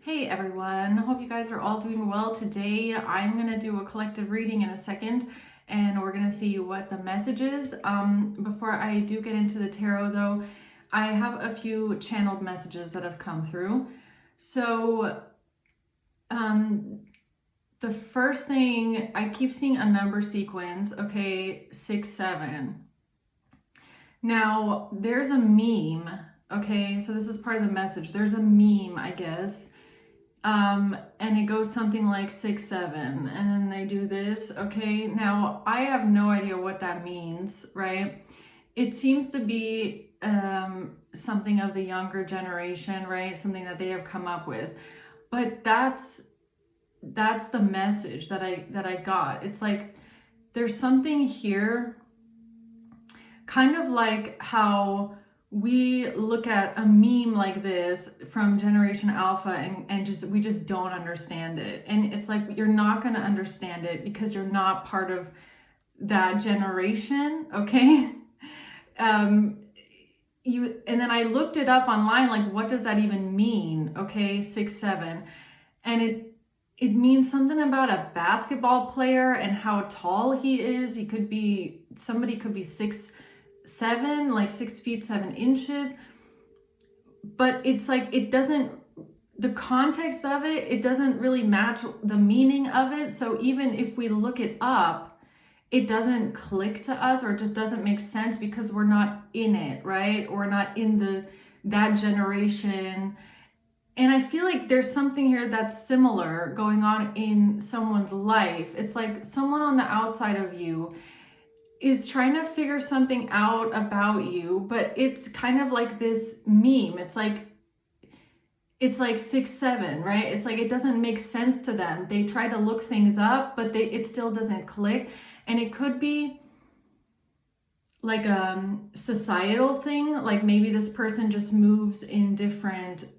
Hey everyone, hope you guys are all doing well today. I'm going to do a collective reading in a second and we're going to see what the message is. Before I do get into the tarot though, I have a few channeled messages that have come through. So the first thing, I keep seeing a number sequence, okay, 6, 7. Now there's a meme, okay, so this is part of the message. There's a meme, I guess. And it goes something like 6, 7, and then they do this. Okay, now I have no idea what that means, right? It seems to be something of the younger generation, right? Something that they have come up with, but that's the message that I got. It's like there's something here, kind of like how we look at a meme like this from Generation Alpha and we just don't understand it. And it's like, you're not going to understand it because you're not part of that generation, okay? And then I looked it up online, like, what does that even mean? Okay, 6, 7. And it means something about a basketball player and how tall he is. Somebody could be 6, 7, like 6 feet 7 inches, but it's like the context of it doesn't really match the meaning of it. So even if we look it up, it doesn't click to us, or it just doesn't make sense because we're not in it, right? Or not in that generation. And I feel like there's something here that's similar going on in someone's life. It's like someone on the outside of you is trying to figure something out about you, but it's kind of like this meme. It's like 6, 7, right? It's like it doesn't make sense to them. They try to look things up, but it still doesn't click. And it could be like a societal thing, like maybe this person just moves in different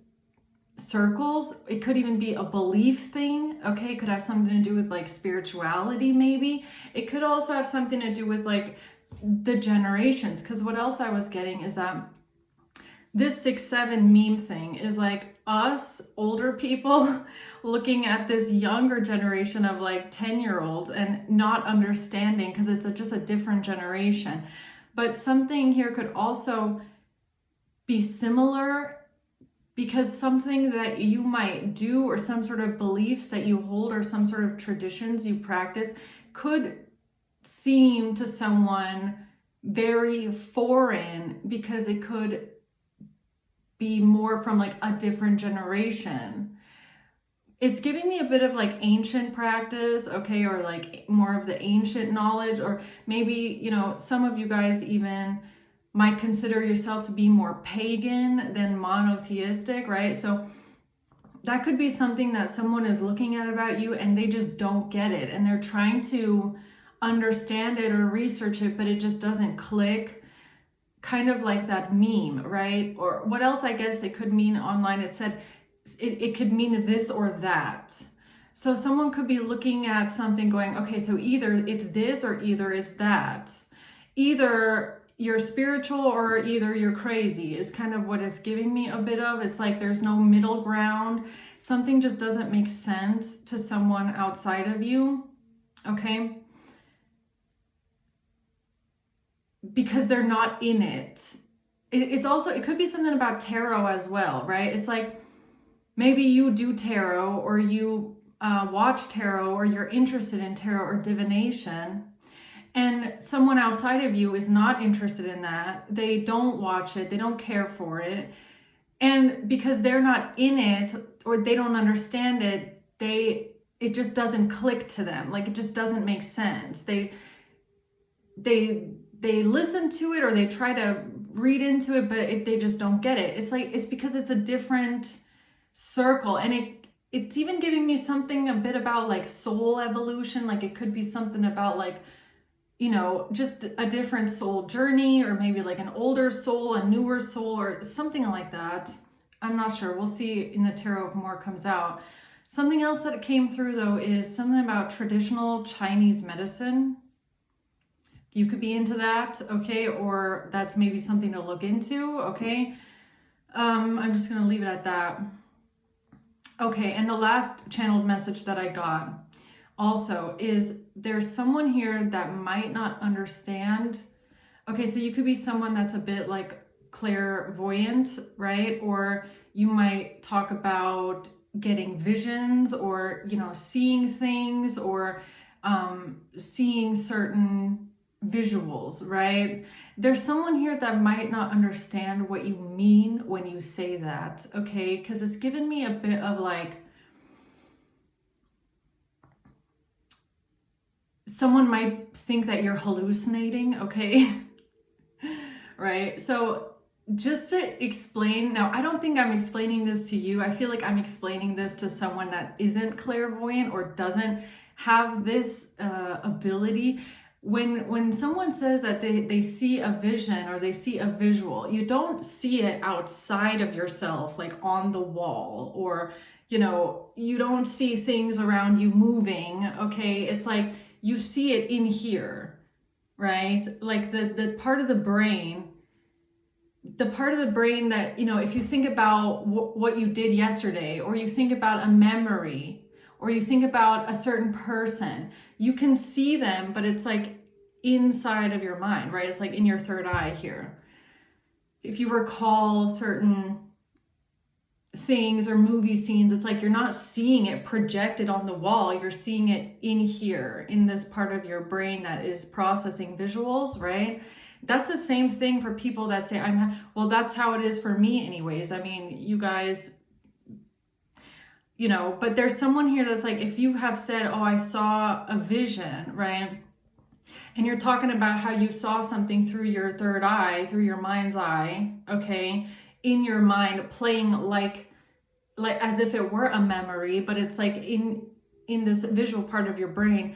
circles. It could even be a belief thing, okay? It could have something to do with like spirituality, maybe. It could also have something to do with like the generations, because what else I was getting is that this 6, 7 meme thing is like us older people looking at this younger generation of like 10-year-olds and not understanding, because it's just a different generation. But something here could also be similar, because something that you might do, or some sort of beliefs that you hold, or some sort of traditions you practice, could seem to someone very foreign, because it could be more from like a different generation. It's giving me a bit of like ancient practice, okay, or like more of the ancient knowledge, or maybe, some of you guys even might consider yourself to be more pagan than monotheistic, right? So that could be something that someone is looking at about you and they just don't get it, and they're trying to understand it or research it, but it just doesn't click. Kind of like that meme, right? Or what else I guess it could mean online. It said it could mean this or that. So someone could be looking at something going, okay, so either it's this or either it's that. Either you're spiritual or either you're crazy is kind of what it's giving me a bit of. It's like there's no middle ground. Something just doesn't make sense to someone outside of you, okay? Because they're not in it. It could be something about tarot as well, right? It's like maybe you do tarot, or you watch tarot, or you're interested in tarot or divination, and someone outside of you is not interested in that. They don't watch it, they don't care for it, and because they're not in it, or they don't understand it, it just doesn't click to them. Like, it just doesn't make sense. They listen to it, or they try to read into it, but they just don't get it. It's like, it's because it's a different circle. And it's even giving me something a bit about like soul evolution. Like, it could be something about like, just a different soul journey, or maybe like an older soul, a newer soul, or something like that. I'm not sure. We'll see in the tarot if more comes out. Something else that came through though is something about traditional Chinese medicine. You could be into that, okay? Or that's maybe something to look into, okay? I'm just gonna leave it at that. Okay, and the last channeled message that I got also is there's someone here that might not understand. Okay, so you could be someone that's a bit like clairvoyant, right? Or you might talk about getting visions, or, you know, seeing things, or seeing certain visuals, right? There's someone here that might not understand what you mean when you say that, okay? Because it's given me a bit of like, someone might think that you're hallucinating, okay? Right? So just to explain, now I don't think I'm explaining this to you. I feel like I'm explaining this to someone that isn't clairvoyant or doesn't have this ability. When someone says that they see a vision or they see a visual, you don't see it outside of yourself, like on the wall, or, you know, you don't see things around you moving, okay? It's like you see it in here, right? Like the part of the brain that, you know, if you think about what you did yesterday, or you think about a memory, or you think about a certain person, you can see them, but it's like inside of your mind, right? It's like in your third eye here. If you recall certain things or movie scenes, it's like you're not seeing it projected on the wall, you're seeing it in here, in this part of your brain that is processing visuals, right? That's the same thing for people that say, well, that's how it is for me anyways. I mean, you guys, you know, but there's someone here that's like, if you have said, oh, I saw a vision, right? And you're talking about how you saw something through your third eye, through your mind's eye, okay, in your mind, playing like as if it were a memory, but it's like in this visual part of your brain.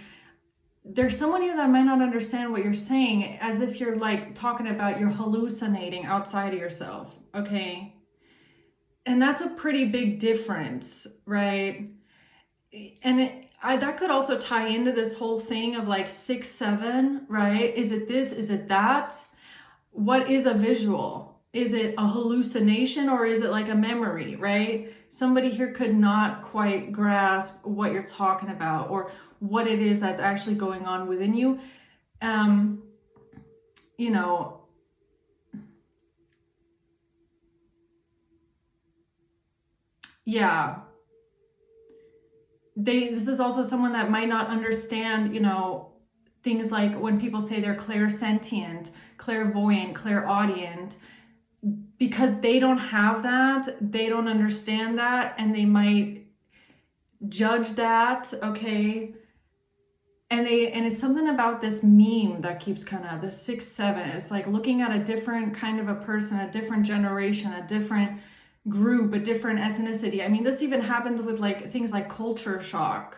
There's someone here that might not understand what you're saying, as if you're like talking about you're hallucinating outside of yourself, okay? And that's a pretty big difference, right? And that could also tie into this whole thing of like 6-7, right? Is it this? Is it that? What is a visual? Is it a hallucination, or is it like a memory, right? Somebody here could not quite grasp what you're talking about, or what it is that's actually going on within you. You know, yeah. This is also someone that might not understand, you know, things like when people say they're clairsentient, clairvoyant, clairaudient, because they don't have that, they don't understand that, and they might judge that, okay? And it's something about this meme that keeps kind of the 6-7. It's like looking at a different kind of a person, a different generation, a different group, a different ethnicity. I mean, this even happens with like things like culture shock.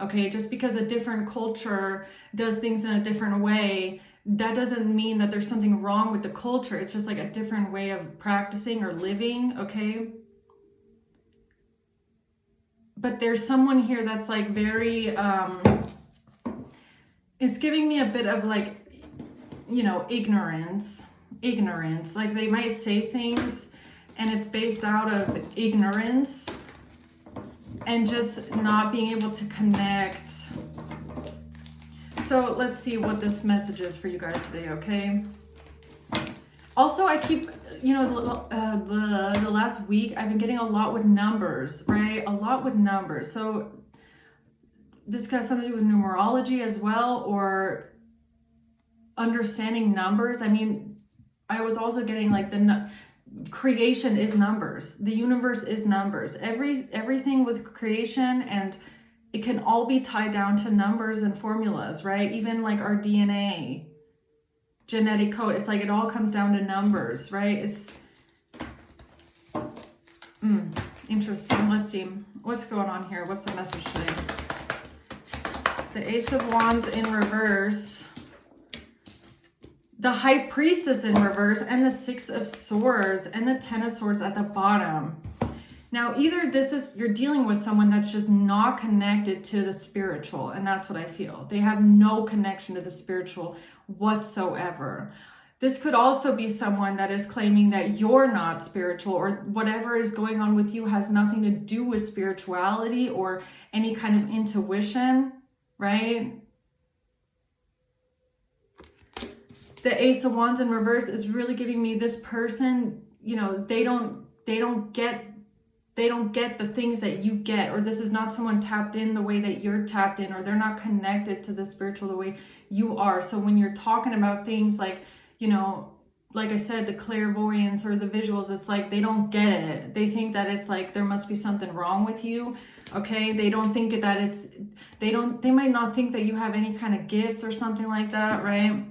Okay, just because a different culture does things in a different way, that doesn't mean that there's something wrong with the culture. It's just like a different way of practicing or living, okay? But there's someone here that's like very it's giving me a bit of like, you know, ignorance. Like they might say things and it's based out of ignorance and just not being able to connect. So let's see what this message is for you guys today, okay? Also, I keep, you know, the last week I've been getting a lot with numbers, right? A lot with numbers. So this has something to do with numerology as well, or understanding numbers. I mean, I was also getting like creation is numbers. The universe is numbers. Everything with creation, and it can all be tied down to numbers and formulas, right? Even like our DNA, genetic code. It's like it all comes down to numbers, right? It's interesting. Let's see what's going on here. What's the message today? The Ace of Wands in reverse, the High Priestess in reverse, and the Six of Swords, and the Ten of Swords at the bottom. Now, either this is, you're dealing with someone that's just not connected to the spiritual, and that's what I feel. They have no connection to the spiritual whatsoever. This could also be someone that is claiming that you're not spiritual, or whatever is going on with you has nothing to do with spirituality or any kind of intuition, right? The Ace of Wands in reverse is really giving me this person, you know, they don't get the things that you get, or this is not someone tapped in the way that you're tapped in, or they're not connected to the spiritual the way you are. So when you're talking about things like, you know, like I said, the clairvoyance or the visuals, it's like they don't get it. They think that it's like there must be something wrong with you. Okay, they don't think that it's, they might not think that you have any kind of gifts or something like that, right?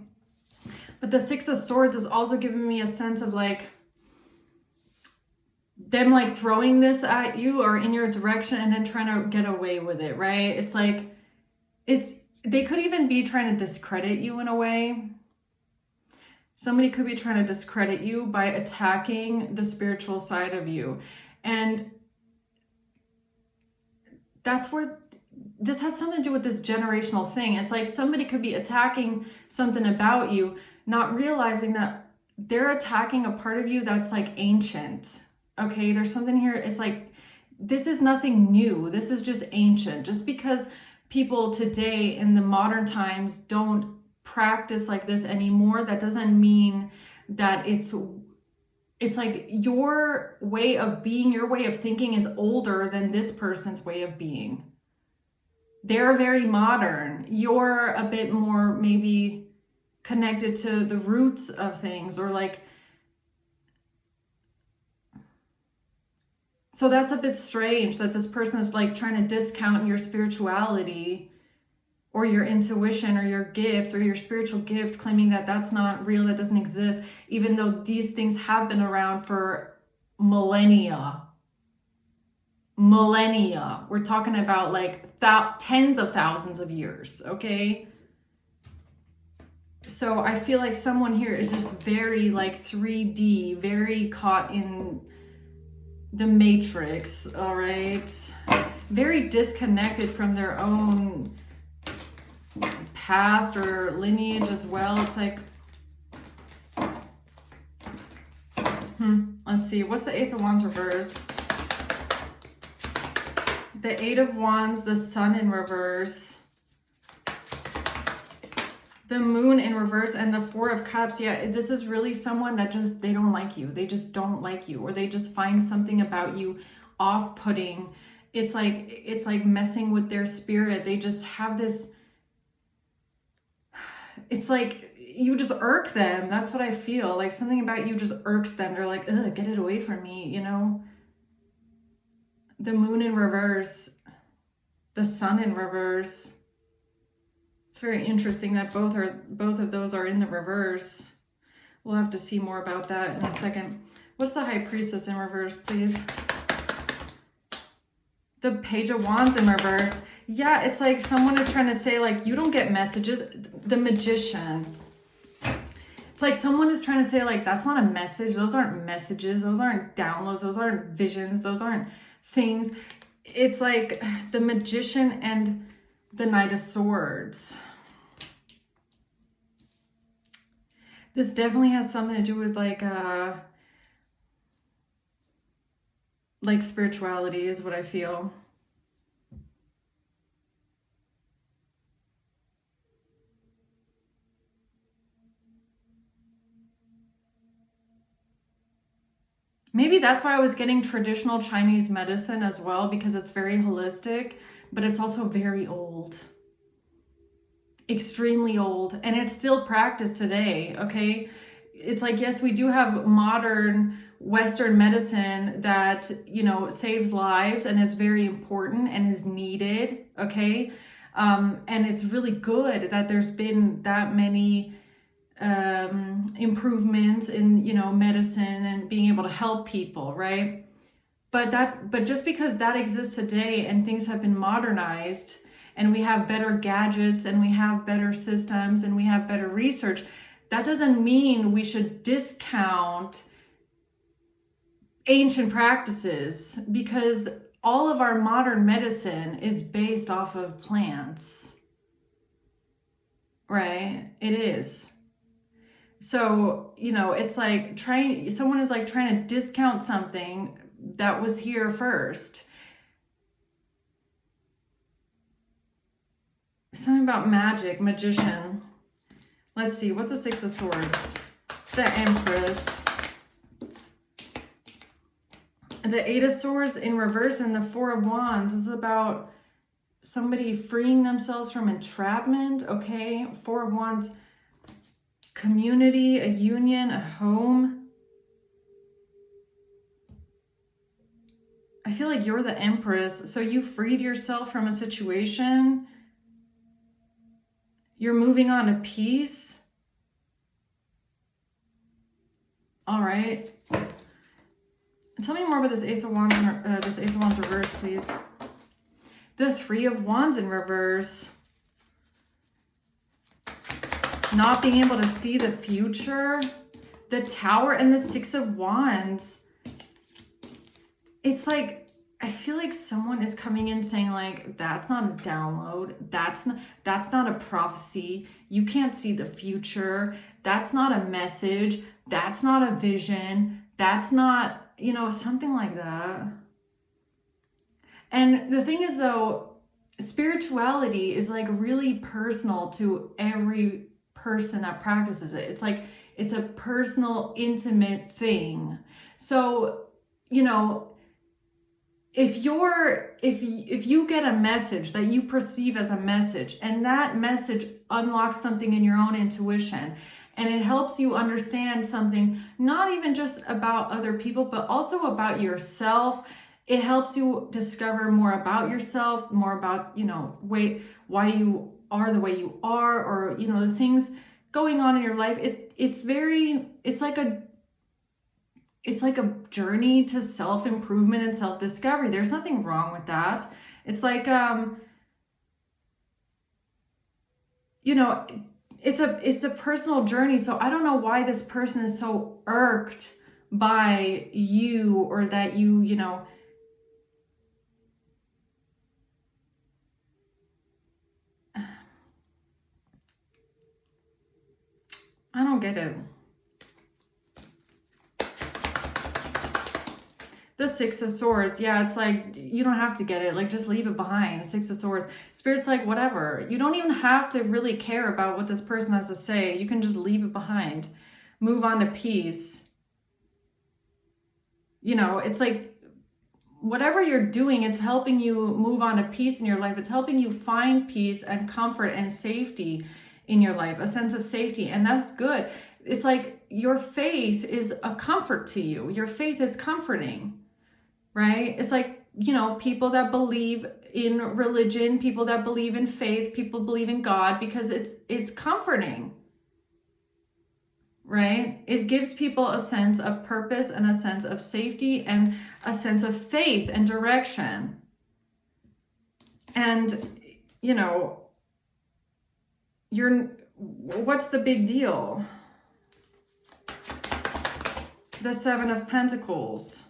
But the Six of Swords is also giving me a sense of like them like throwing this at you or in your direction and then trying to get away with it, right? It's like, they could even be trying to discredit you in a way. Somebody could be trying to discredit you by attacking the spiritual side of you. And that's where this has something to do with this generational thing. It's like somebody could be attacking something about you, not realizing that they're attacking a part of you that's like ancient. Okay, there's something here. It's like, this is nothing new. This is just ancient. Just because people today in the modern times don't practice like this anymore, that doesn't mean that it's like your way of being, your way of thinking is older than this person's way of being. They're very modern. You're a bit more maybe connected to the roots of things, or like, so that's a bit strange that this person is like trying to discount your spirituality or your intuition or your gifts or your spiritual gifts, claiming that that's not real, that doesn't exist, even though these things have been around for millennia. We're talking about like tens of thousands of years, okay? So I feel like someone here is just very like 3D, very caught in the matrix, all right? Very disconnected from their own past or lineage as well. It's like, let's see, what's the Ace of Wands reverse? The Eight of Wands, the Sun in reverse, the Moon in reverse, and the Four of Cups. Yeah, this is really someone that just, they don't like you. They just don't like you, or they just find something about you off-putting. It's like messing with their spirit. They just have this, it's like you just irk them. That's what I feel. Like something about you just irks them. They're like, ugh, get it away from me, you know? The Moon in reverse, the Sun in reverse. It's very interesting that both of those are in the reverse. We'll have to see more about that in a second. What's the High Priestess in reverse, please? The Page of Wands in reverse. Yeah, it's like someone is trying to say like, you don't get messages. The Magician. It's like someone is trying to say like, that's not a message. Those aren't messages. Those aren't downloads. Those aren't visions. Those aren't things. It's like the Magician and the Knight of Swords. This definitely has something to do with like spirituality is what I feel. Maybe that's why I was getting traditional Chinese medicine as well, because it's very holistic, but it's also very old. Extremely old, and it's still practiced today, okay? It's like, yes, we do have modern Western medicine that, you know, saves lives and is very important and is needed, okay? And it's really good that there's been that many improvements in, you know, medicine and being able to help people, right? But just because that exists today and things have been modernized and we have better gadgets and we have better systems and we have better research, that doesn't mean we should discount ancient practices, because all of our modern medicine is based off of plants, right? It is. So, it's like someone is like trying to discount something that was here first. Something about magic, magician. Let's see, what's the Six of Swords? The Empress. The Eight of Swords in reverse and the Four of Wands. This is about somebody freeing themselves from entrapment, okay? Four of Wands, community, a union, a home. I feel like you're the Empress, so you freed yourself from a situation. You're moving on to peace. All right. Tell me more about this Ace of Wands, reverse, please. The Three of Wands in reverse. Not being able to see the future. The Tower and the Six of Wands. It's like, I feel like someone is coming in saying like, that's not a download. That's not a prophecy. You can't see the future. That's not a message. That's not a vision. That's not, something like that. And the thing is though, spirituality is like really personal to every person that practices it. It's like, it's a personal, intimate thing. So, if you get a message that you perceive as a message, and that message unlocks something in your own intuition, and it helps you understand something, not even just about other people, but also about yourself. It helps you discover more about yourself, more about, why you are the way you are, or, the things going on in your life. It's like a journey to self-improvement and self-discovery. There's nothing wrong with that. It's like, it's a personal journey. So I don't know why this person is so irked by you, or that you I don't get it. The Six of Swords. Yeah, it's like, you don't have to get it. Like, just leave it behind. Six of Swords. Spirit's like, whatever. You don't even have to really care about what this person has to say. You can just leave it behind. Move on to peace. It's like, whatever you're doing, it's helping you move on to peace in your life. It's helping you find peace and comfort and safety in your life. A sense of safety. And that's good. It's like, your faith is a comfort to you. Your faith is comforting. Right? It's like, people that believe in religion, people that believe in faith, people believe in God, because it's comforting. Right? It gives people a sense of purpose and a sense of safety and a sense of faith and direction. And, what's the big deal? The Seven of Pentacles.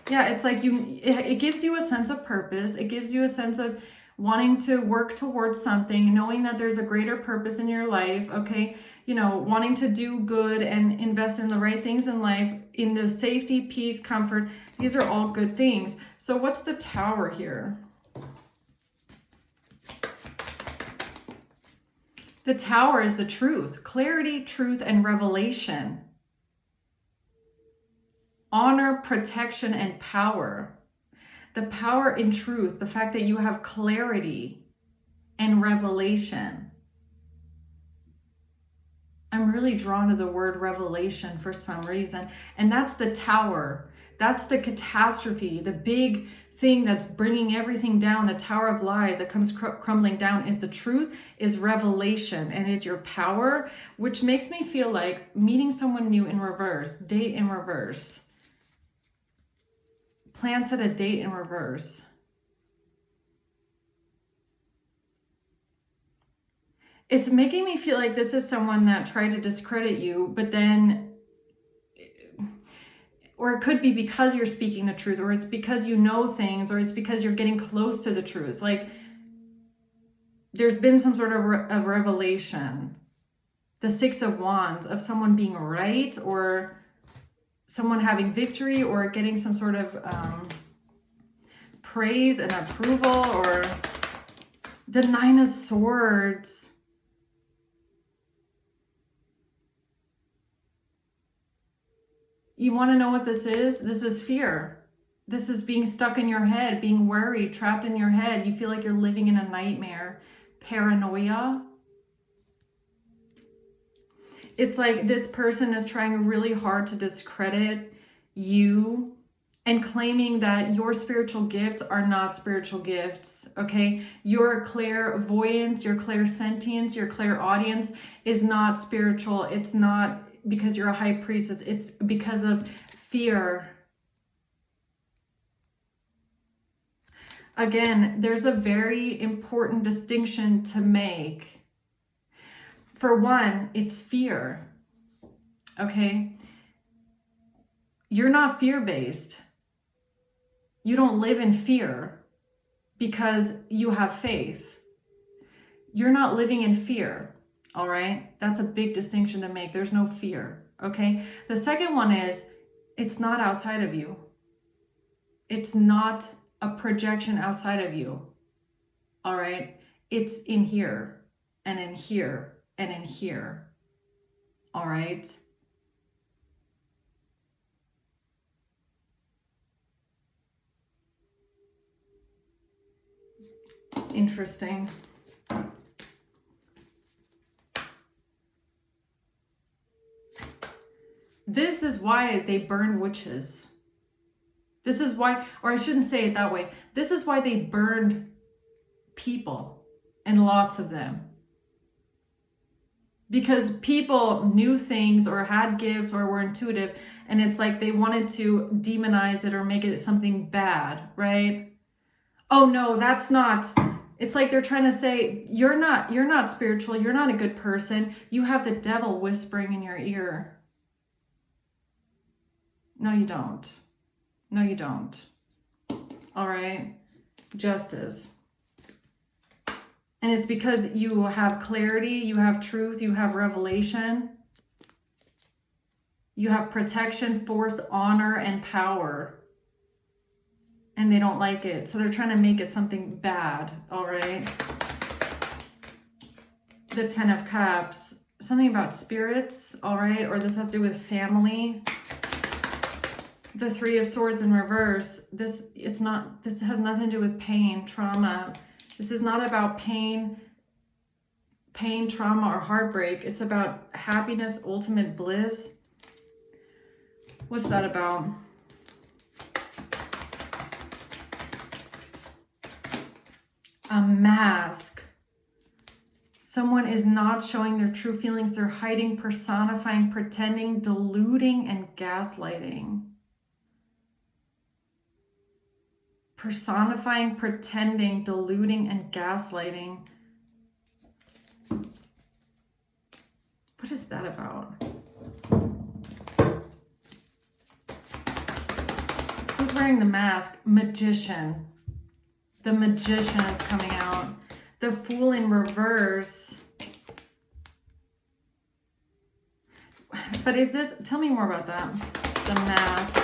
Yeah, it's like it gives you a sense of purpose. It gives you a sense of wanting to work towards something, knowing that there's a greater purpose in your life, okay? Wanting to do good and invest in the right things in life, in the safety, peace, comfort. These are all good things. So what's the Tower here? The Tower is the truth, clarity, truth, and revelation. Honor, protection, and power. The power in truth, the fact that you have clarity and revelation. I'm really drawn to the word revelation for some reason. And that's the Tower. That's the catastrophe, the big thing that's bringing everything down. The Tower of Lies that comes crumbling down is the truth, is revelation, and is your power, which makes me feel like meeting someone new in reverse, date in reverse. Plan set a date in reverse. It's making me feel like this is someone that tried to discredit you, but then, or it could be because you're speaking the truth, or it's because you know things, or it's because you're getting close to the truth. Like, there's been some sort of a revelation. the Six of Wands, of someone being right, or someone having victory, or getting some sort of praise and approval, or the Nine of Swords. You want to know what this is? This is fear. This is being stuck in your head, being worried, trapped in your head. You feel like you're living in a nightmare. Paranoia. It's like this person is trying really hard to discredit you and claiming that your spiritual gifts are not spiritual gifts, okay? Your clairvoyance, your clairsentience, your clairaudience is not spiritual. It's not because you're a high priestess. It's because of fear. Again, there's a very important distinction to make. For one, it's fear, okay? You're not fear-based. You don't live in fear because you have faith. You're not living in fear, all right? That's a big distinction to make. There's no fear, okay? The second one is, it's not outside of you. It's not a projection outside of you, all right? It's in here and in here and in here, all right? Interesting. This is why they burn witches. This is why, or I shouldn't say it that way. This is why they burned people, and lots of them. Because people knew things or had gifts or were intuitive, and it's like they wanted to demonize it or make it something bad, right? Oh no, that's not. It's like they're trying to say, you're not spiritual, you're not a good person. You have the devil whispering in your ear. No, you don't. No, you don't. All right? Justice. And it's because you have clarity, you have truth, you have revelation. You have protection, force, honor, and power. And they don't like it. So they're trying to make it something bad, all right? The Ten of Cups, something about spirits, all right? Or this has to do with family. The Three of Swords in reverse. This has nothing to do with pain, trauma. This is not about pain, trauma, or heartbreak. It's about happiness, ultimate bliss. What's that about? A mask. Someone is not showing their true feelings. They're hiding, personifying, pretending, deluding, and gaslighting. Personifying, pretending, deluding, and gaslighting. What is that about? Who's wearing the mask? Magician. The Magician is coming out. The Fool in reverse. But is this, tell me more about that. The mask.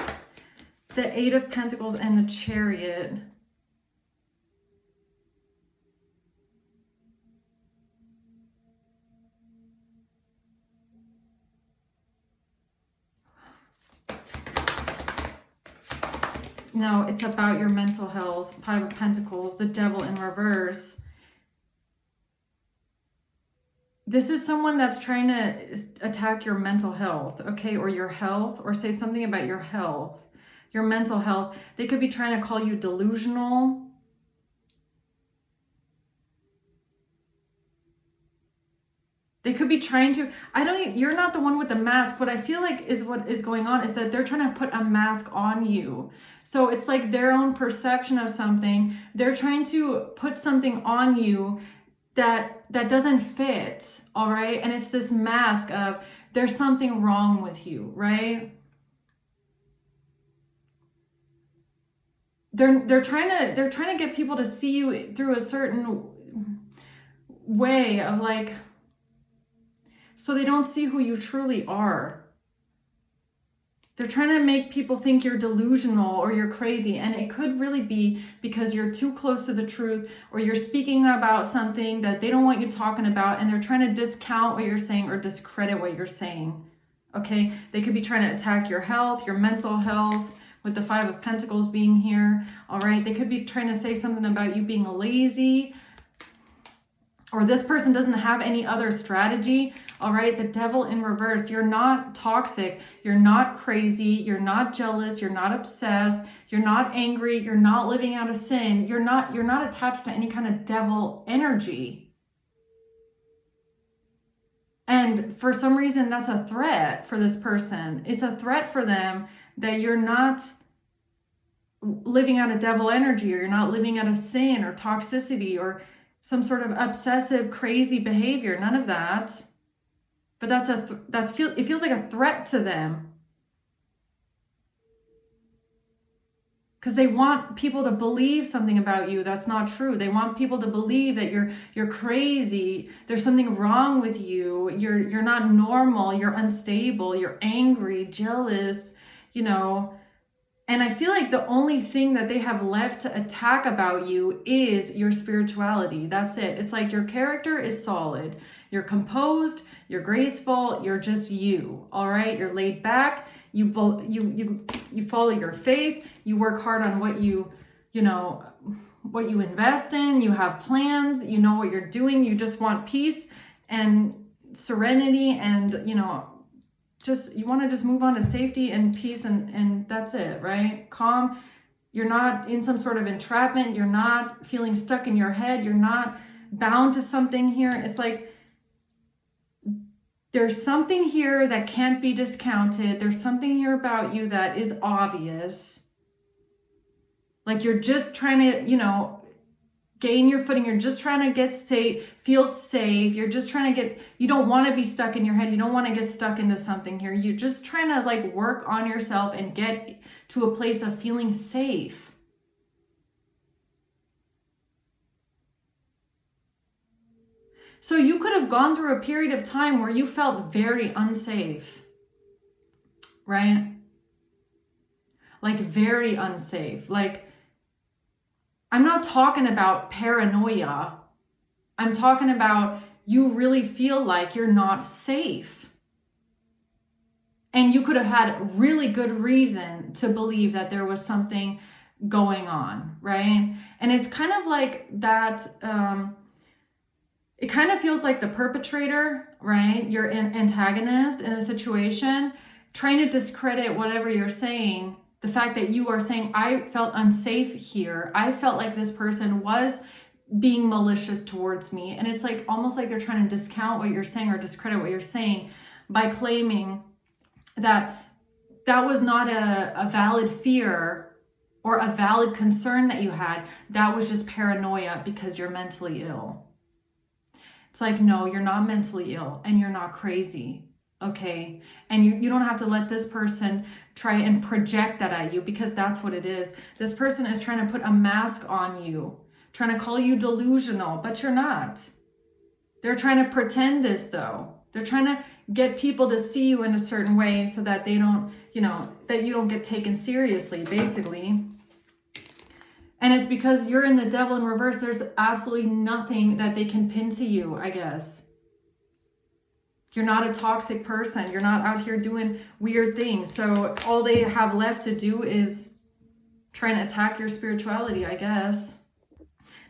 The Eight of Pentacles and the Chariot. No, it's about your mental health. Five of Pentacles, the Devil in reverse. This is someone that's trying to attack your mental health, okay, or your health, or say something about your health, your mental health. They could be trying to call you delusional. They could be trying to, you're not the one with the mask. What I feel like is what is going on is that they're trying to put a mask on you. So it's like their own perception of something. They're trying to put something on you that doesn't fit, all right? And it's this mask of there's something wrong with you, right? They're trying to get people to see you through a certain way of like, so they don't see who you truly are. They're trying to make people think you're delusional or you're crazy. And it could really be because you're too close to the truth, or you're speaking about something that they don't want you talking about, and they're trying to discount what you're saying or discredit what you're saying. Okay? They could be trying to attack your health, your mental health, with the Five of Pentacles being here. All right? They could be trying to say something about you being lazy, or this person doesn't have any other strategy. All right, the Devil in reverse. You're not toxic. You're not crazy. You're not jealous. You're not obsessed. You're not angry. You're not living out of sin. You're not attached to any kind of devil energy. And for some reason, that's a threat for this person. It's a threat for them that you're not living out of devil energy, or you're not living out of sin or toxicity or some sort of obsessive, crazy behavior. None of that. But it feels like a threat to them, because they want people to believe something about you that's not true. They want people to believe that you're crazy. There's something wrong with you. You're not normal. You're unstable. You're angry, jealous, you know. And I feel like the only thing that they have left to attack about you is your spirituality. That's it. It's like your character is solid. You're composed, you're graceful, you're just you. All right? You're laid back. You follow your faith. You work hard on what you invest in. You have plans. You know what you're doing. You just want peace and serenity, and you want to just move on to safety and peace, and that's it, right? Calm. You're not in some sort of entrapment. You're not feeling stuck in your head. You're not bound to something here. It's like there's something here that can't be discounted. There's something here about you that is obvious. Like you're just trying to, gain your footing. You're just trying to feel safe. You're just trying to you don't want to be stuck in your head. You don't want to get stuck into something here. You're just trying to work on yourself and get to a place of feeling safe. So you could have gone through a period of time where you felt very unsafe, right? Like very unsafe. I'm not talking about paranoia. I'm talking about you really feel like you're not safe. And you could have had really good reason to believe that there was something going on, right? And it's kind of like that, it kind of feels like the perpetrator, right? Your antagonist in the situation, trying to discredit whatever you're saying. The fact that you are saying, I felt unsafe here. I felt like this person was being malicious towards me. And it's almost like they're trying to discount what you're saying or discredit what you're saying by claiming that that was not a valid fear or a valid concern that you had. That was just paranoia because you're mentally ill. It's no, you're not mentally ill and you're not crazy. Okay. And you don't have to let this person try and project that at you, because that's what it is. This person is trying to put a mask on you, trying to call you delusional, but you're not. They're trying to pretend this though. They're trying to get people to see you in a certain way so that they don't, that you don't get taken seriously, basically. And it's because you're in the Devil in reverse. There's absolutely nothing that they can pin to you, I guess. You're not a toxic person. You're not out here doing weird things. So all they have left to do is try and attack your spirituality, I guess.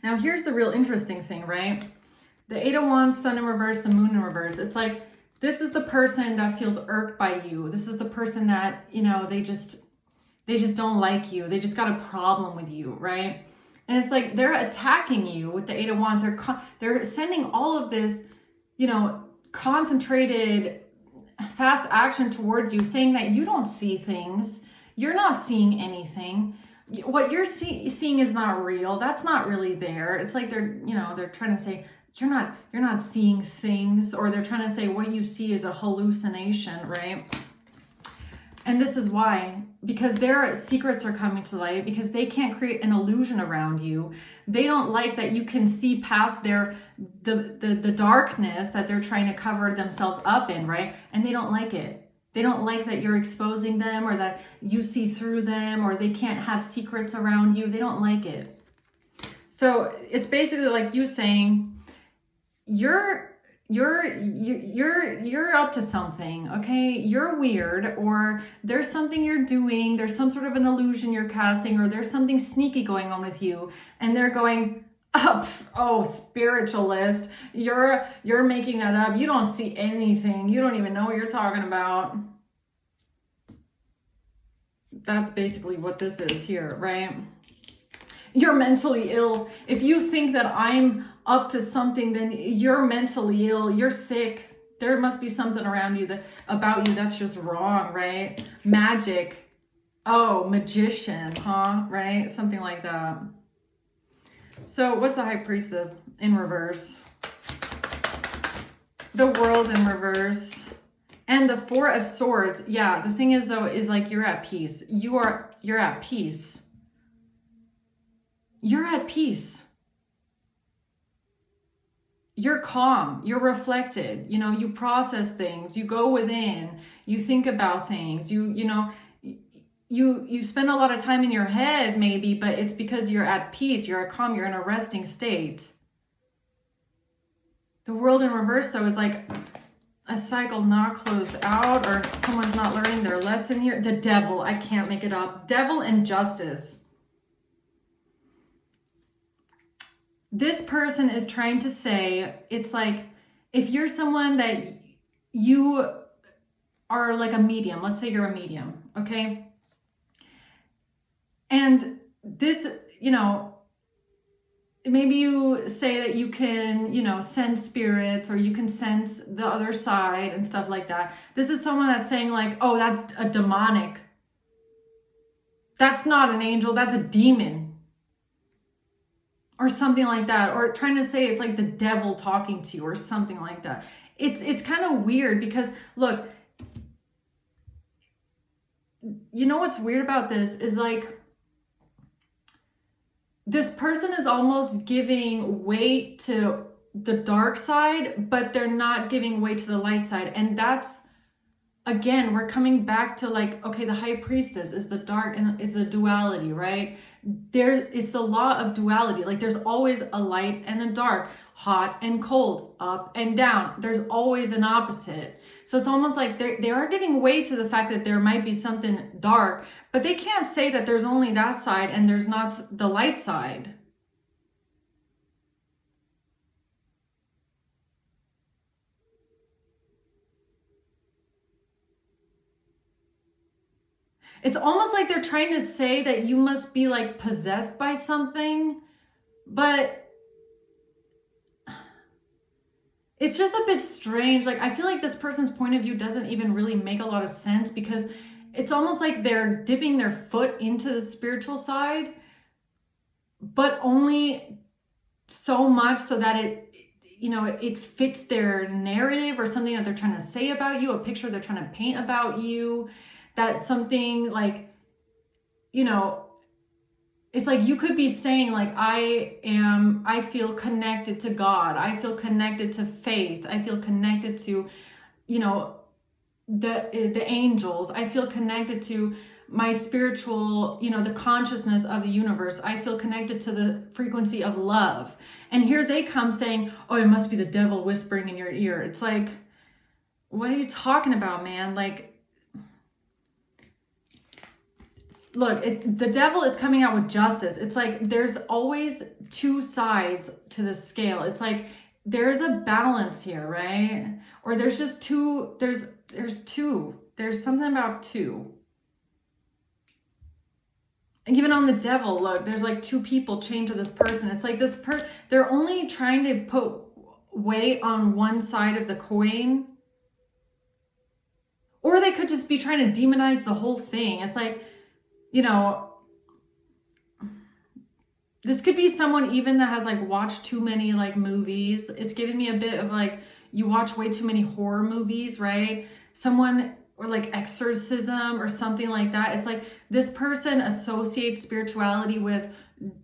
Now, here's the real interesting thing, right? The Eight of Wands, Sun in reverse, the Moon in reverse. It's this is the person that feels irked by you. This is the person that, they just don't like you. They just got a problem with you, right? And it's they're attacking you with the Eight of Wands. They're sending all of this, concentrated, fast action towards you, saying that you don't see things. You're not seeing anything. What you're seeing is not real. That's not really there. It's they're trying to say, you're not seeing things, or they're trying to say what you see is a hallucination, right? And this is why, because their secrets are coming to light, because they can't create an illusion around you. They don't like that you can see past the darkness that they're trying to cover themselves up in, right? And they don't like it. They don't like that you're exposing them, or that you see through them, or they can't have secrets around you. They don't like it. So it's basically like you saying, you're up to something, okay? You're weird, or there's something you're doing, there's some sort of an illusion you're casting, or there's something sneaky going on with you, and they're going, up, oh, spiritualist, you're making that up. You don't see anything. You don't even know what you're talking about. That's basically what this is here, right? You're mentally ill. If you think that I'm up to something, then you're mentally ill. You're sick. There must be something around you about you that's just wrong, right? Magic. Oh, magician, huh? Right? Something like that. So what's the High Priestess in reverse? The World in reverse. And the Four of Swords. Yeah, the thing is though, is like you're at peace. You're at peace. You're at peace. You're calm. You're reflected. You know, you process things. You go within. You think about things. You spend a lot of time in your head maybe, but it's because you're at peace. You're at calm. You're in a resting state. The World in reverse though is like a cycle not closed out, or someone's not learning their lesson here. The Devil. I can't make it up. Devil and Justice. This person is trying to say, it's like, if you're someone that you are like a medium, let's say you're a medium, okay? And this, you know, maybe you say that you can, you know, sense spirits, or you can sense the other side and stuff like that. This is someone that's saying like, oh, that's a demonic. That's not an angel, that's a demon. Or something like that, or trying to say it's like the devil talking to you, or something like that. It's kind of weird, because look, you know what's weird about this is like, this person is almost giving weight to the dark side, but they're not giving weight to the light side. And that's, again, we're coming back to like, okay, the High Priestess is the dark and is a duality, right? It's the law of duality. Like there's always a light and a dark, hot and cold, up and down. There's always an opposite. So it's almost like they are giving way to the fact that there might be something dark, but they can't say that there's only that side and there's not the light side. It's almost like they're trying to say that you must be like possessed by something, but it's just a bit strange. Like, I feel like this person's point of view doesn't even really make a lot of sense, because it's almost like they're dipping their foot into the spiritual side, but only so much so that it fits their narrative, or something that they're trying to say about you, a picture they're trying to paint about you. That something like, it's like you could be saying like, I feel connected to God. I feel connected to faith. I feel connected to, the angels. I feel connected to my spiritual, the consciousness of the universe. I feel connected to the frequency of love. And here they come saying, oh, it must be the devil whispering in your ear. It's like, what are you talking about, man? Like, look, the devil is coming out with justice. It's like there's always two sides to the scale. It's like there's a balance here, right? Or there's just two. There's two. There's something about two. And even on the devil, look, there's like two people chained to this person. It's like they're only trying to put weight on one side of the coin. Or they could just be trying to demonize the whole thing. It's like, this could be someone even that has like watched too many like movies. It's giving me a bit of like, you watch way too many horror movies, right? Someone, or like exorcism or something like that. It's like this person associates spirituality with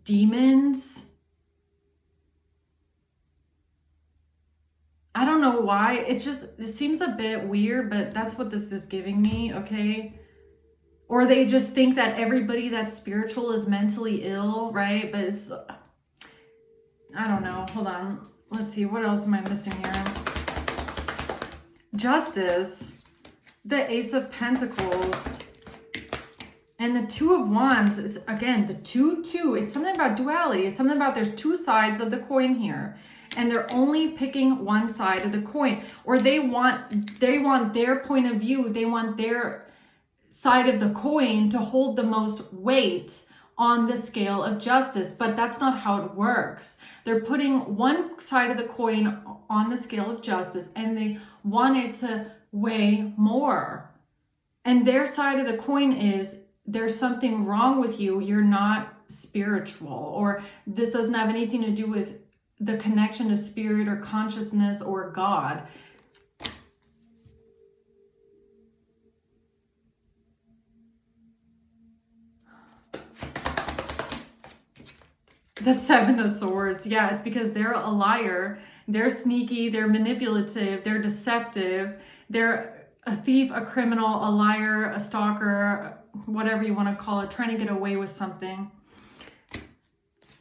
demons. I don't know why. It seems a bit weird, but that's what this is giving me, okay? Or they just think that everybody that's spiritual is mentally ill, right? But it's, I don't know. Hold on. Let's see. What else am I missing here? Justice, the Ace of Pentacles, and the Two of Wands is, again, the 2-2. It's something about duality. It's something about there's two sides of the coin here, and they're only picking one side of the coin, or they want their point of view. They want their side of the coin to hold the most weight on the scale of justice, but that's not how it works. They're putting one side of the coin on the scale of justice, and they want it to weigh more. And their side of the coin is, there's something wrong with you. You're not spiritual, or this doesn't have anything to do with the connection to spirit or consciousness or God. The Seven of Swords. Yeah, it's because they're a liar. They're sneaky. They're manipulative. They're deceptive. They're a thief, a criminal, a liar, a stalker, whatever you want to call it, trying to get away with something.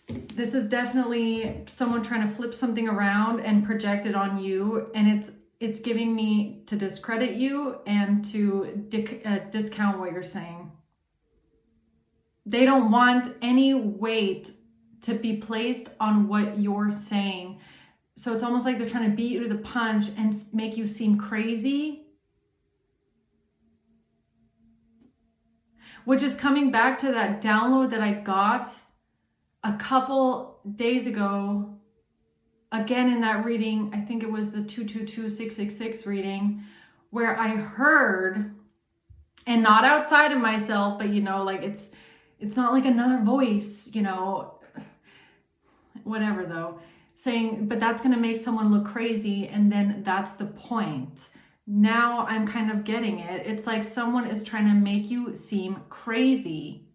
This is definitely someone trying to flip something around and project it on you. And it's giving me to discredit you and to discount what you're saying. They don't want any weight to be placed on what you're saying. So it's almost like they're trying to beat you to the punch and make you seem crazy. Which is coming back to that download that I got a couple days ago. Again, in that reading, I think it was the 222666 reading, where I heard, and not outside of myself, but like it's not like another voice, whatever though, saying, but that's going to make someone look crazy. And then that's the point. Now I'm kind of getting it. It's like someone is trying to make you seem crazy.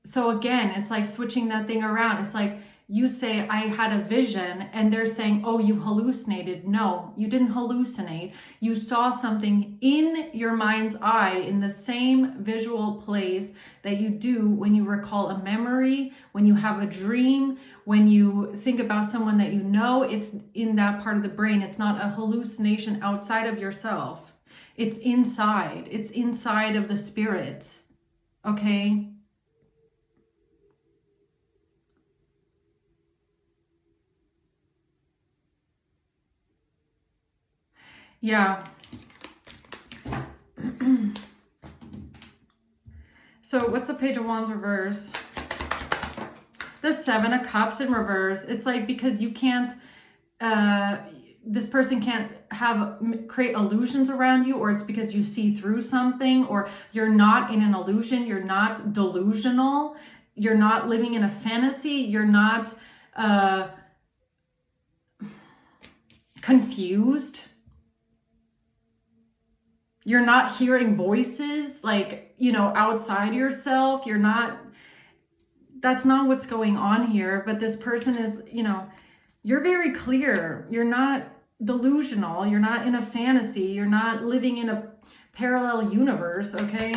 So again, it's like switching that thing around. It's like you say, I had a vision, and they're saying, oh, you hallucinated. No, you didn't hallucinate. You saw something in your mind's eye in the same visual place that you do when you recall a memory, when you have a dream, when you think about someone that you know. It's in that part of the brain. It's not a hallucination outside of yourself. It's inside. It's inside of the spirit. Okay? Yeah. So what's the Page of Wands reverse? The Seven of Cups in reverse. It's like, because you can't, this person can't create illusions around you, or it's because you see through something, or you're not in an illusion. You're not delusional. You're not living in a fantasy. You're not confused. You're not hearing voices like, outside yourself. You're not, that's not what's going on here. But this person is, you're very clear. You're not delusional. You're not in a fantasy. You're not living in a parallel universe, okay?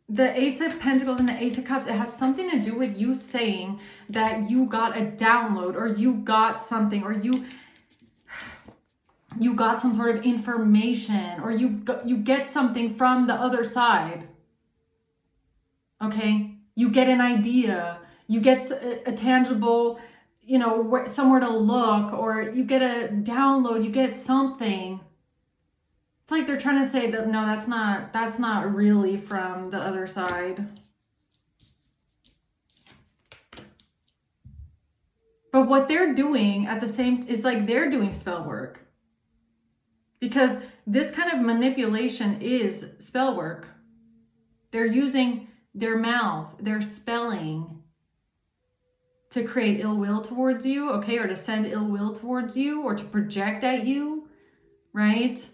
The Ace of Pentacles and the Ace of Cups, it has something to do with you saying that you got a download, or you got something, or you got some sort of information, or you get something from the other side. Okay? You get an idea. You get a tangible, somewhere to look, or you get a download. You get something. It's like they're trying to say that, no, that's not really from the other side. But what they're doing at the same, is like they're doing spell work. Because this kind of manipulation is spell work. They're using their mouth, their spelling, to create ill will towards you, okay? Or to send ill will towards you, or to project at you. right?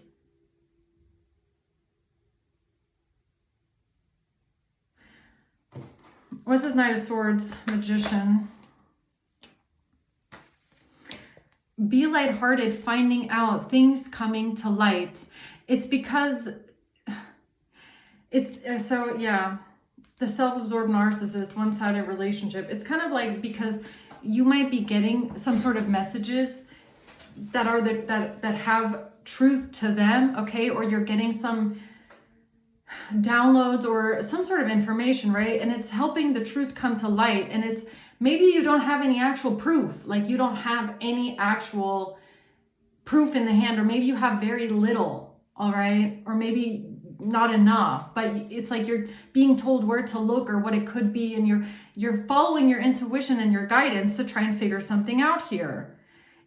What's this Knight of Swords? Magician. Be lighthearted, finding out things coming to light. It's because it's so, yeah, the self-absorbed narcissist, one-sided relationship. It's kind of like because you might be getting some sort of messages that are that have truth to them, okay? Or you're getting some downloads or some sort of information, right? And it's helping the truth come to light. And it's maybe you don't have any actual proof, like you don't have any actual proof in the hand, or maybe you have very little, all right? Or maybe not enough, but it's like you're being told where to look or what it could be, and you're following your intuition and your guidance to try and figure something out here.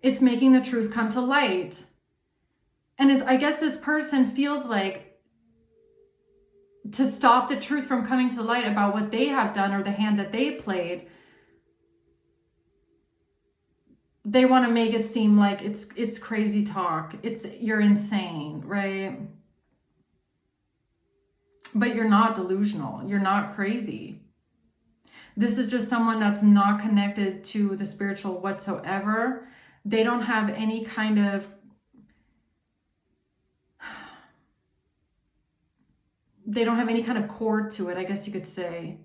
It's making the truth come to light. And it's, I guess this person feels like to stop the truth from coming to light about what they have done or the hand that they played, they want to make it seem like it's crazy talk. You're insane, right? But you're not delusional. You're not crazy. This is just someone that's not connected to the spiritual whatsoever. They don't have any kind of cord to it, I guess you could say.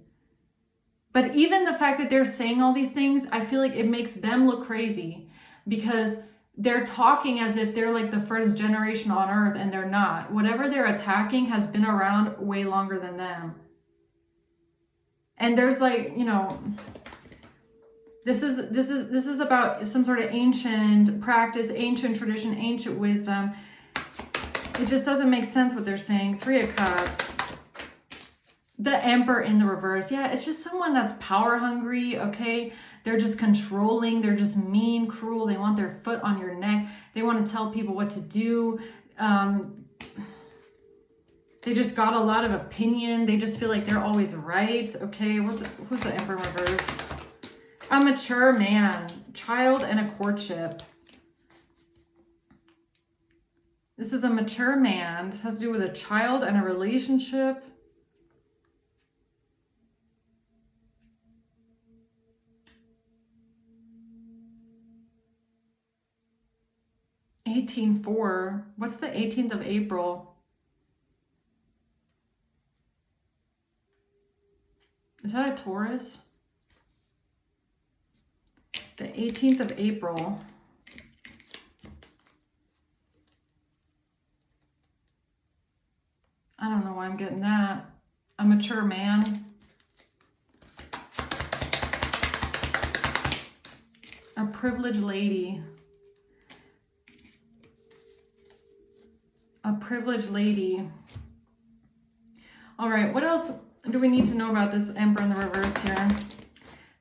But even the fact that they're saying all these things, I feel like it makes them look crazy, because they're talking as if they're like the first generation on earth, and they're not. Whatever they're attacking has been around way longer than them. And there's like, you know, this is about some sort of ancient practice, ancient tradition, ancient wisdom. It just doesn't make sense what they're saying. 3 of Cups. The Emperor in the reverse. Yeah, it's just someone that's power hungry, okay? They're just controlling. They're just mean, cruel. They want their foot on your neck. They want to tell people what to do. They just got a lot of opinion. They just feel like they're always right, okay? Who's the Emperor in reverse? A mature man. Child and a courtship. This is a mature man. This has to do with a child and a relationship. (18:4). What's the 18th of April? Is that a Taurus? The 18th of April. I don't know why I'm getting that. A mature man. A privileged lady. A privileged lady. All right, what else do we need to know about this Emperor in the reverse here?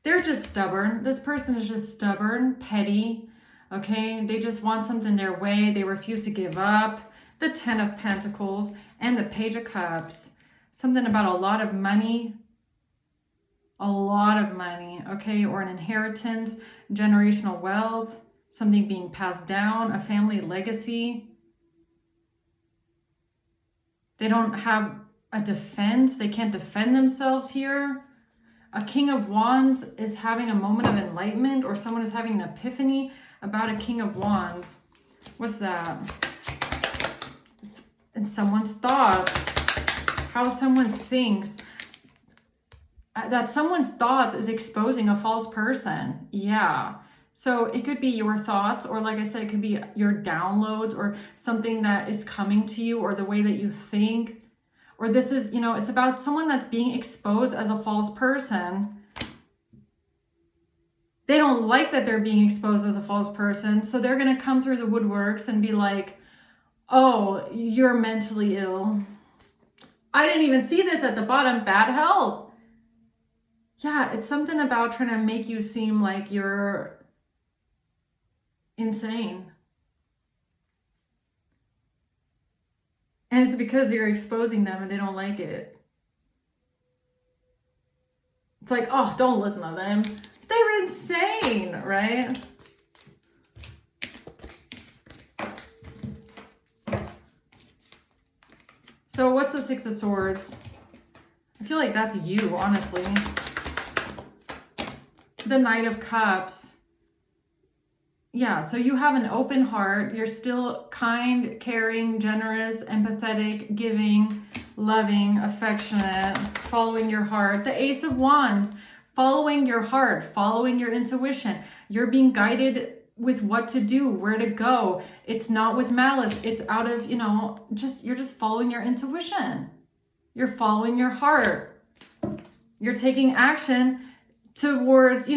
They're just stubborn. This person is just stubborn, petty, okay? They just want something their way. They refuse to give up. The 10 of Pentacles and the Page of Cups. Something about a lot of money. A lot of money, okay? Or an inheritance, generational wealth, something being passed down, a family legacy. They don't have a defense. They can't defend themselves here. A King of Wands is having a moment of enlightenment, or someone is having an epiphany about a King of Wands. What's that? And someone's thoughts. How someone thinks. That someone's thoughts is exposing a false person. Yeah. So it could be your thoughts, or like I said, it could be your downloads, or something that is coming to you, or the way that you think. Or this is, you know, it's about someone that's being exposed as a false person. They don't like that they're being exposed as a false person. So they're going to come through the woodworks and be like, oh, you're mentally ill. I didn't even see this at the bottom. Bad health. Yeah, it's something about trying to make you seem like you're insane. And it's because you're exposing them and they don't like it. It's like, oh, don't listen to them. They're insane, right? So what's the Six of Swords? I feel like that's you, honestly. The Knight of Cups. Yeah, so you have an open heart. You're still kind, caring, generous, empathetic, giving, loving, affectionate, following your heart. The Ace of Wands, following your heart, following your intuition. You're being guided with what to do, where to go. It's not with malice. It's out of, you're just following your intuition. You're following your heart. You're taking action towards,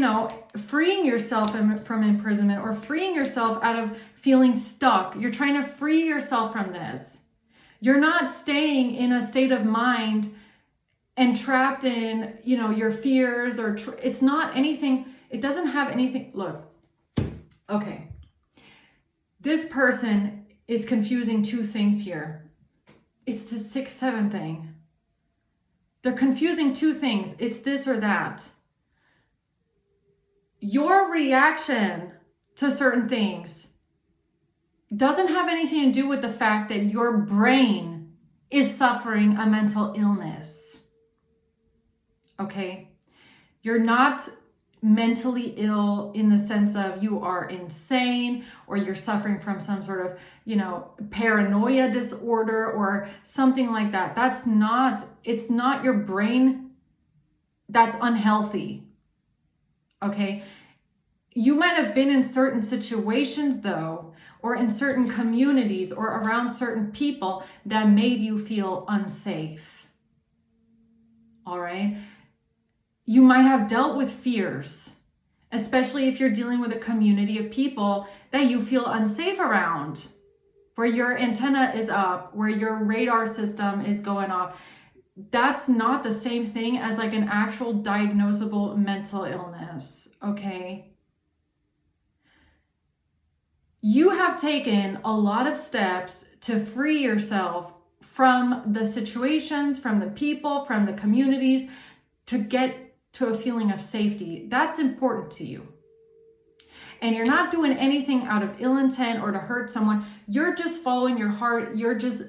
freeing yourself from imprisonment or freeing yourself out of feeling stuck. You're trying to free yourself from this. You're not staying in a state of mind and trapped in, your fears or it's not anything. It doesn't have anything. Look, okay. This person is confusing two things here. It's the 6-7 thing. They're confusing two things. It's this or that. Your reaction to certain things doesn't have anything to do with the fact that your brain is suffering a mental illness. Okay? You're not mentally ill in the sense of you are insane or you're suffering from some sort of, paranoia disorder or something like that. It's not your brain that's unhealthy. Okay? You might have been in certain situations though, or in certain communities or around certain people that made you feel unsafe. All right? You might have dealt with fears, especially if you're dealing with a community of people that you feel unsafe around, where your antenna is up, where your radar system is going off. That's not the same thing as like an actual diagnosable mental illness, okay? You have taken a lot of steps to free yourself from the situations, from the people, from the communities, to get to a feeling of safety. That's important to you. And you're not doing anything out of ill intent or to hurt someone. You're just following your heart. You're just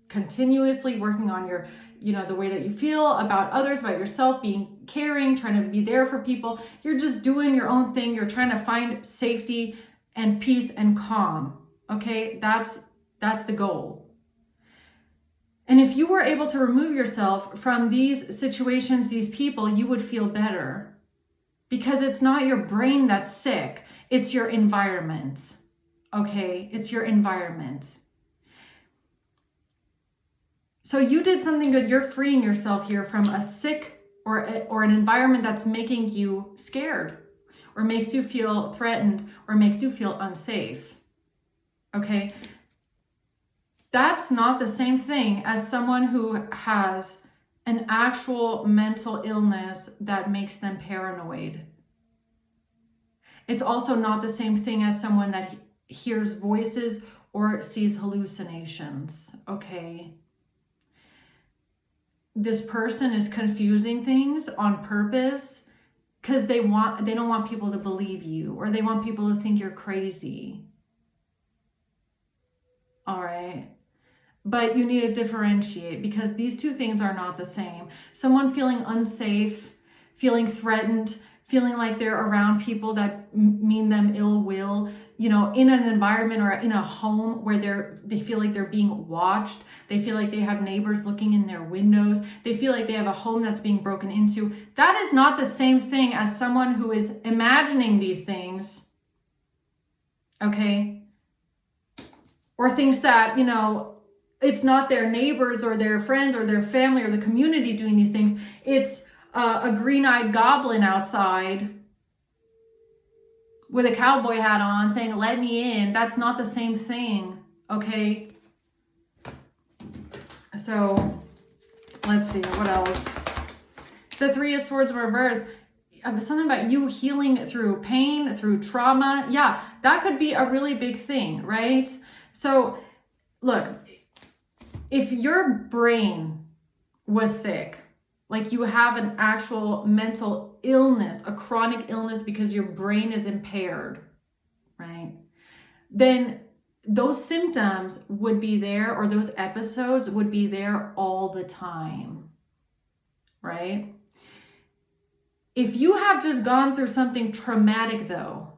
continuously working on your, the way that you feel about others, about yourself, being caring, trying to be there for people. You're just doing your own thing. You're trying to find safety and peace and calm. Okay? That's the goal. And if you were able to remove yourself from these situations, these people, you would feel better. Because it's not your brain that's sick, it's your environment. Okay? It's your environment. So you did something good. You're freeing yourself here from a sick or an environment that's making you scared or makes you feel threatened or makes you feel unsafe. Okay? That's not the same thing as someone who has an actual mental illness that makes them paranoid. It's also not the same thing as someone that hears voices or sees hallucinations, okay? This person is confusing things on purpose because they don't want people to believe you or they want people to think you're crazy. All right? But you need to differentiate because these two things are not the same. Someone feeling unsafe, feeling threatened, feeling like they're around people that mean them ill will, in an environment or in a home where they feel like they're being watched. They feel like they have neighbors looking in their windows. They feel like they have a home that's being broken into. That is not the same thing as someone who is imagining these things, okay? Or thinks that, it's not their neighbors or their friends or their family or the community doing these things. It's a green-eyed goblin outside with a cowboy hat on saying, "Let me in." That's not the same thing, okay? So let's see, what else? The Three of Swords reverse. Something about you healing through pain, through trauma. Yeah, that could be a really big thing, right? So look, if your brain was sick, like you have an actual mental illness, a chronic illness because your brain is impaired, right? Then those symptoms would be there, or those episodes would be there all the time, right? If you have just gone through something traumatic though,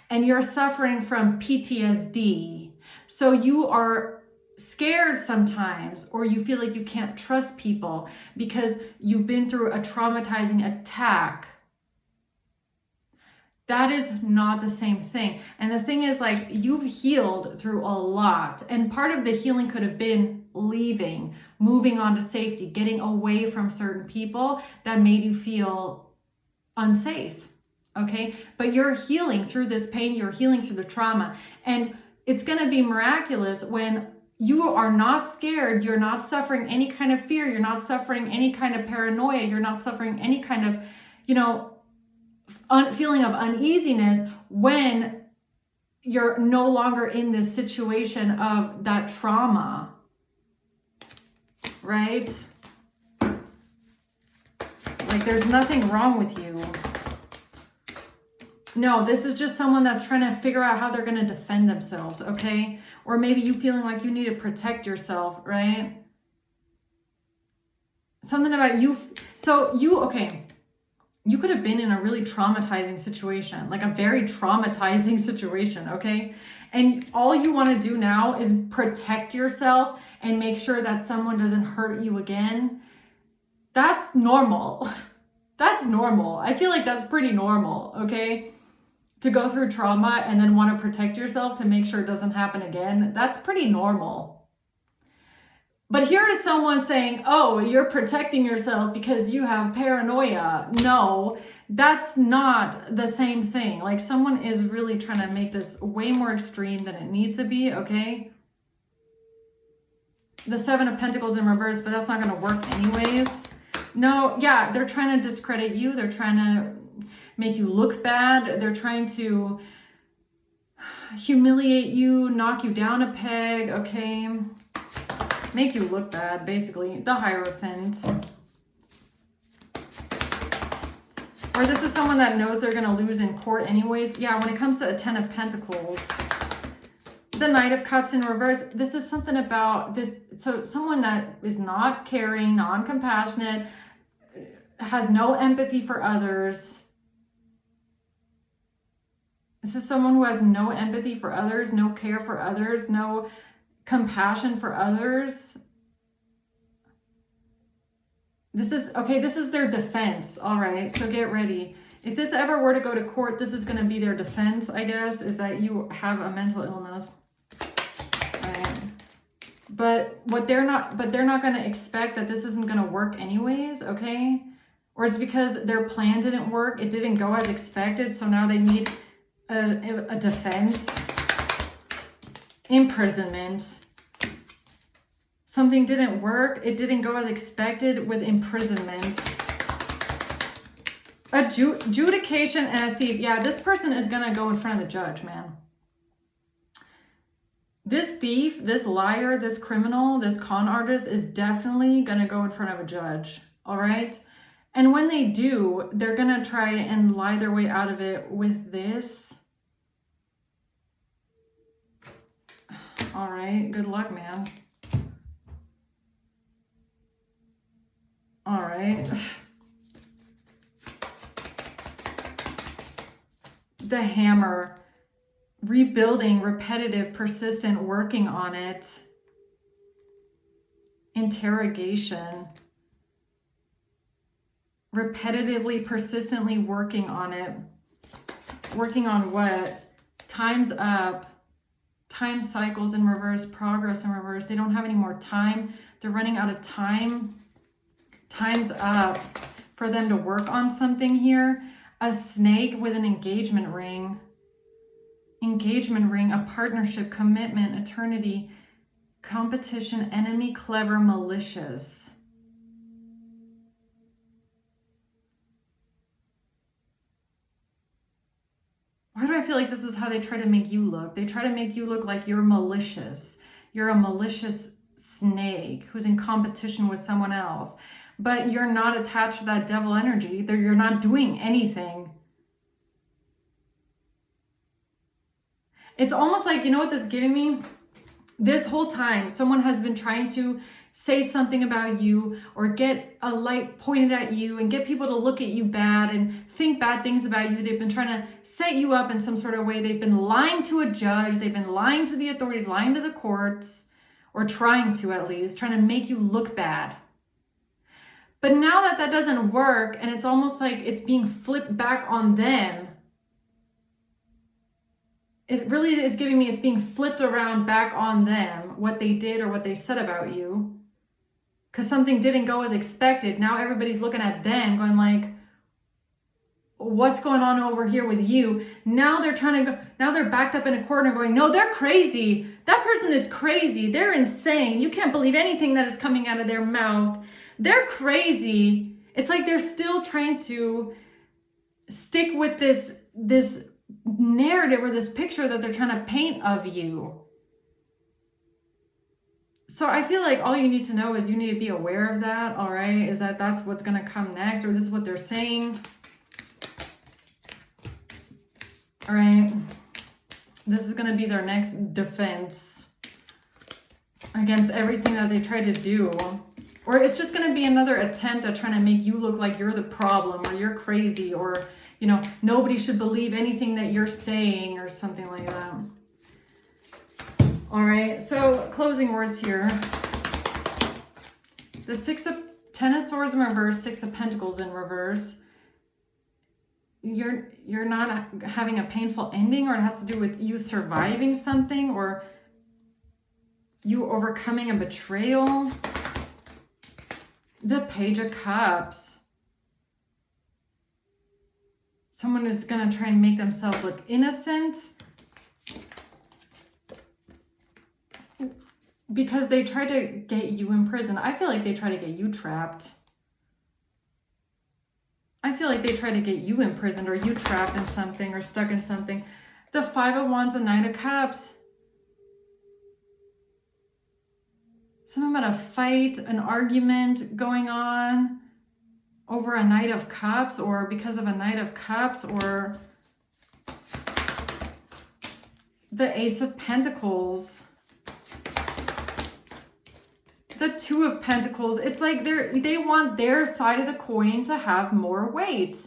and you're suffering from PTSD, so you are scared sometimes, or you feel like you can't trust people because you've been through a traumatizing attack, that is not the same thing. And the thing is, like, you've healed through a lot. And part of the healing could have been leaving, moving on to safety, getting away from certain people that made you feel unsafe. Okay. But you're healing through this pain. You're healing through the trauma. And it's going to be miraculous when you are not scared. You're not suffering any kind of fear. You're not suffering any kind of paranoia. You're not suffering any kind of, feeling of uneasiness when you're no longer in this situation of that trauma, right? Like, there's nothing wrong with you. No, this is just someone that's trying to figure out how they're going to defend themselves, okay? Or maybe you feeling like you need to protect yourself, right? Something about you. So okay. You could have been in a really traumatizing situation, like a very traumatizing situation, okay? And all you want to do now is protect yourself and make sure that someone doesn't hurt you again. That's normal. That's normal. I feel like that's pretty normal, okay? To go through trauma and then want to protect yourself to make sure it doesn't happen again. That's pretty normal. But here is someone saying, oh, you're protecting yourself because you have paranoia. No, that's not the same thing. Like, someone is really trying to make this way more extreme than it needs to be, okay? The Seven of Pentacles in reverse, but that's not going to work anyways. No, yeah, they're trying to discredit you. They're trying to make you look bad. They're trying to humiliate you, knock you down a peg, okay? Make you look bad, basically. The Hierophant. Or this is someone that knows they're going to lose in court anyways. Yeah, when it comes to a Ten of Pentacles. The Knight of Cups in reverse. This is something about this. So someone that is not caring, non-compassionate, has no empathy for others. This is someone who has no empathy for others, no care for others, no compassion for others. This is their defense. All right, so get ready. If this ever were to go to court, this is going to be their defense, I guess, is that you have a mental illness. All right. But they're not going to expect that this isn't going to work anyways, okay? Or it's because their plan didn't work. It didn't go as expected, so now they need a defense. Imprisonment. Something didn't work. It didn't go as expected with imprisonment. Adjudication and a thief. Yeah, this person is going to go in front of the judge, man. This thief, this liar, this criminal, this con artist is definitely going to go in front of a judge. All right? And when they do, they're going to try and lie their way out of it with this. All right. Good luck, man. All right. The Hammer. Rebuilding, repetitive, persistent, working on it. Interrogation. Repetitively, persistently working on it. Working on what? Time's up. Time cycles in reverse, progress in reverse. They don't have any more time. They're running out of time. Time's up for them to work on something here. A snake with an engagement ring. Engagement ring, a partnership, commitment, eternity, competition, enemy, clever, malicious. Why do I feel like this is how they try to make you look? They try to make you look like you're malicious. You're a malicious snake who's in competition with someone else. But you're not attached to that devil energy. You're not doing anything. It's almost like, you know what this is giving me? This whole time, someone has been trying to say something about you or get a light pointed at you and get people to look at you bad and think bad things about you. They've been trying to set you up in some sort of way. They've been lying to a judge. They've been lying to the authorities, lying to the courts, or trying to, at least, trying to make you look bad. But now that that doesn't work, and it's almost like it's being flipped back on them, it really is giving me, it's being flipped around back on them, what they did or what they said about you. Because something didn't go as expected. Now everybody's looking at them going like, what's going on over here with you? Now they're trying to go, now they're backed up in a corner going, no, they're crazy. That person is crazy. They're insane. You can't believe anything that is coming out of their mouth. They're crazy. It's like they're still trying to stick with this narrative or this picture that they're trying to paint of you. So I feel like all you need to know is you need to be aware of that, all right? Is that that's what's going to come next, or this is what they're saying. All right. This is going to be their next defense against everything that they try to do. Or it's just going to be another attempt at trying to make you look like you're the problem or you're crazy or, you know, nobody should believe anything that you're saying or something like that. All right, so closing words here. The Ten of Swords in reverse, Six of Pentacles in reverse. You're not having a painful ending, or it has to do with you surviving something or you overcoming a betrayal. The Page of Cups. Someone is going to try and make themselves look innocent because they try to get you in prison. I feel like they try to get you trapped. I feel like they try to get you imprisoned or you trapped in something or stuck in something. The Five of Wands and Knight of Cups. Something about a fight, an argument going on over a Knight of Cups or because of a Knight of Cups, or the Ace of Pentacles. The Two of Pentacles. It's like they want their side of the coin to have more weight.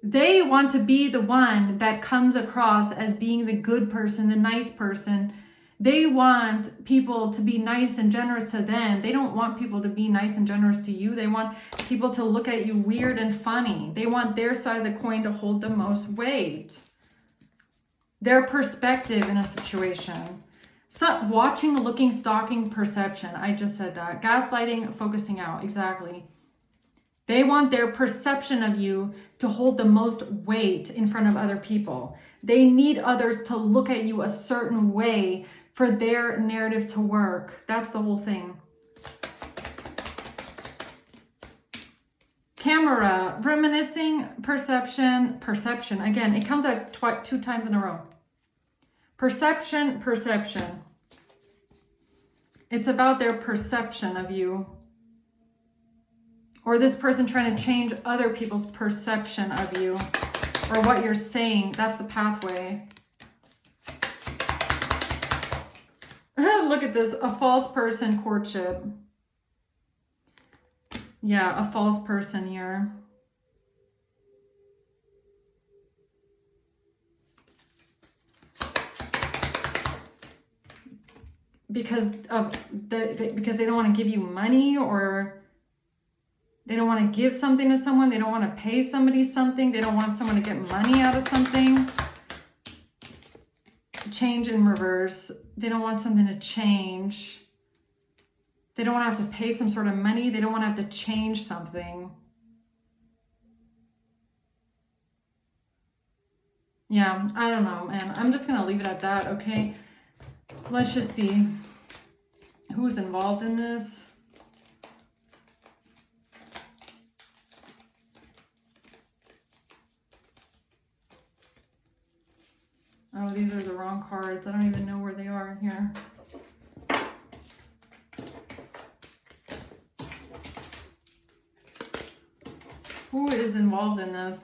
They want to be the one that comes across as being the good person, the nice person. They want people to be nice and generous to them. They don't want people to be nice and generous to you. They want people to look at you weird and funny. They want their side of the coin to hold the most weight. Their perspective in a situation. So, watching, looking, stalking, perception. I just said that. Gaslighting, focusing out. Exactly. They want their perception of you to hold the most weight in front of other people. They need others to look at you a certain way for their narrative to work. That's the whole thing. Camera, reminiscing, perception. Again, it comes out 2 times in a row. Perception. It's about their perception of you. Or this person trying to change other people's perception of you. Or what you're saying. That's the pathway. Look at this. A false person courtship. Yeah, a false person here. Because they don't want to give you money, or they don't want to give something to someone. They don't want to pay somebody something. They don't want someone to get money out of something. Change in reverse. They don't want something to change. They don't want to have to pay some sort of money. They don't want to have to change something. Yeah, I don't know, man. I'm just going to leave it at that, okay? Let's just see who's involved in this. Oh, these are the wrong cards. I don't even know where they are here. Who is involved in this?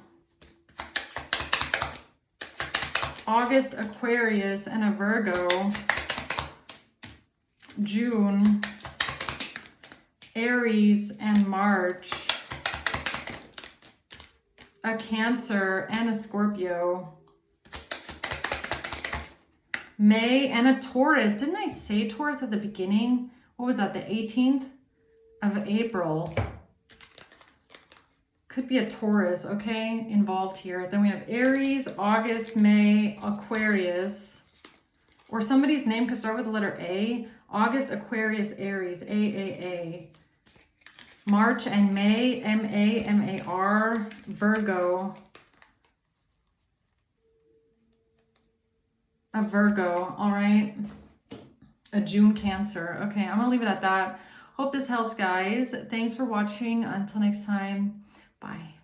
August, Aquarius, and a Virgo. June, Aries, and March. A Cancer and a Scorpio. May and a Taurus. Didn't I say Taurus at the beginning? What was that, the 18th of April? Could be a Taurus, okay, involved here. Then we have Aries, August, May, Aquarius. Or somebody's name could start with the letter A. August, Aquarius, Aries, A. March and May, M-A-R, Virgo. A Virgo, all right. A June Cancer. Okay, I'm gonna leave it at that. Hope this helps, guys. Thanks for watching. Until next time, bye.